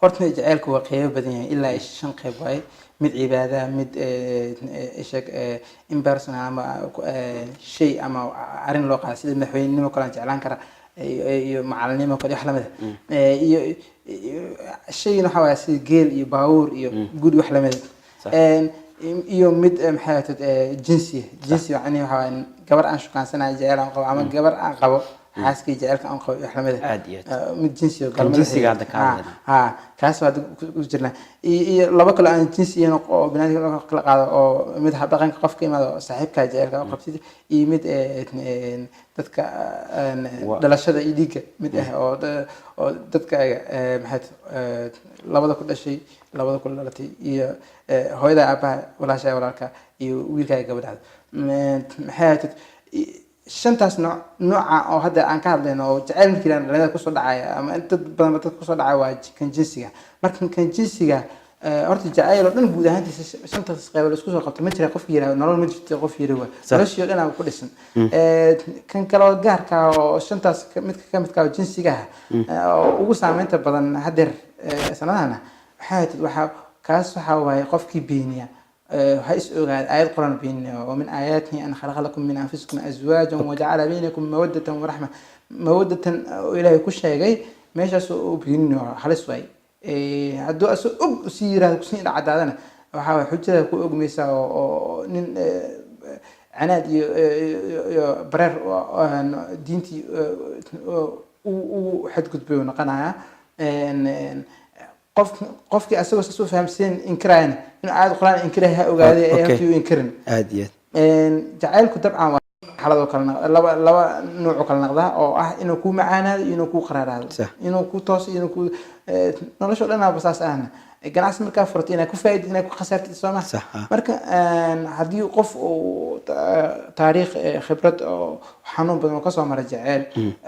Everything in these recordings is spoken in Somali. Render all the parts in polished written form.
horta jacaylku waa qeybo badan yahay ilaa 5 qeyb waaye mid cibaada mid ishaq impersonal ama shay ama arin loo qaado sida madaxweynenimo kala jeclaan kara iyo macalinimo kale wax lamid iyo shayna waxa waa sida geel iyo baawur iyo guri wax lamid iyo mid maxay tahay jinsi yani waxa gabar aan shukaansanayo jecel aan qabo ama gabar aan qabo xaaskii jecelka aan qabo wax lamid mid jinsi oo jinsiga hadda ka kaas waa ku jirna iyo laba kale aan jinsiyeeno oo binaadamka kala qaado oo mid hab dhaqanka qofka imaado saaxiibka jecelka oo qabsid iyo mid dadka dhalashada iyo dhiigga mid oo dadka maxay labada ku dhashay labada ku dhalatay iyo hooyada aabaha walaasha walaalka iyo wiilka gabadha maxay shantaas nooca oo hadda aan ka hadlayno oo jacaylkiina dhalada ku soo dhacaya ama inta badan dad ku soo dhacay waa kan jinsiga marka kan jinsiga horta jacayl oo dhan guud ahaantiisa shantaas qayb la isku soo qabto ma jira qof yiraahdo nolol ma jirto qof yiraahdo noloshii dhan ku dhisan kan kale oo gaarka oo shantaas mid ka mid ka jinsiga oo ugu saameynta badan hadeer sanadana waxa kaas waxa waaye qofkii beeniya هايس أوجاد آيات قرآن بين ومن آياته أن خلق لكم من أنفسكم أزواجا وجعل بينكم مودة ورحمة مودة إلى كل شيء جاي ماشي سو بين حلس واي هدو أسو سيرة كسين عددنا وحاول حجة كو أجمسة ونن عناد برر دينتي وحد كتبه نقناها qofkii asagoo soo fahamsan inkraan in aad quraan inkraha ogaaday ayuu inkrin aadiyad jacaylku dabcan xalado kala laba nooc kala noqda oo ah inuu ku macaanaado inuu ku qaraaraado inuu ku toos inuu ku nolosha dhan aba saas ahna ganacsi marka furtay inay ku faa'iido inay ku khasartid soo ma marka hadii qof oo taariikh khibrad oo xanuun badan ka soo maray jacayl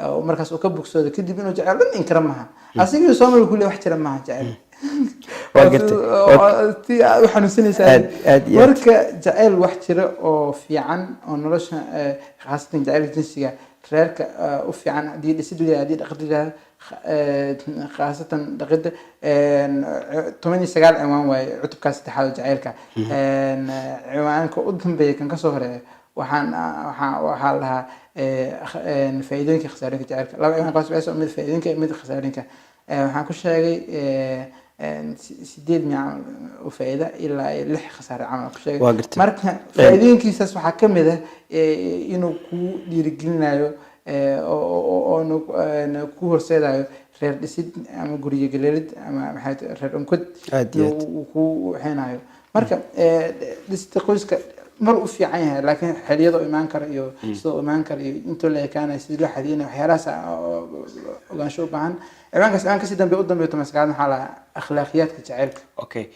oo markaas uu ka bogsoodo kadib inuu jacayl dhan inkra maaha asiga soo maray kulli wax jira maaha jacayl وقتي وحنا سنة سعيد ورك جعل وحشرة أو في عن أو نلاش خاصة جعل جنسية ريرك وفي عن دي السيدولي دي أقدر خاصة دقيقة تمني سجال عنوان وعتب كاس تحاول جعلك عنوان كقدم بيكن كسهرة وحالها فايدين كخسارين جعلك لا عنوان قاس بس من فايدين كمد خسارين وحنكون شيء سيديد مع وفائدة إلا لح خسارة عمل كشيء مركنا فايدين كيساس وحكمه إنه كو ديرجلنا أو نكو هرسيدا غير دسيد أما قرية قليلد أما حيث غير أنكد وكو حينايو مركب دستقوسك مرء في عينها لكن حليض إيمان كريو سو إيمان كريو أنتوا اللي كان يسدلوا حدينا وحراسة وقان شو بعن إيمان كسيدنا بيقدم بيتمسك على أخلاقيات كتعرف. أوكي.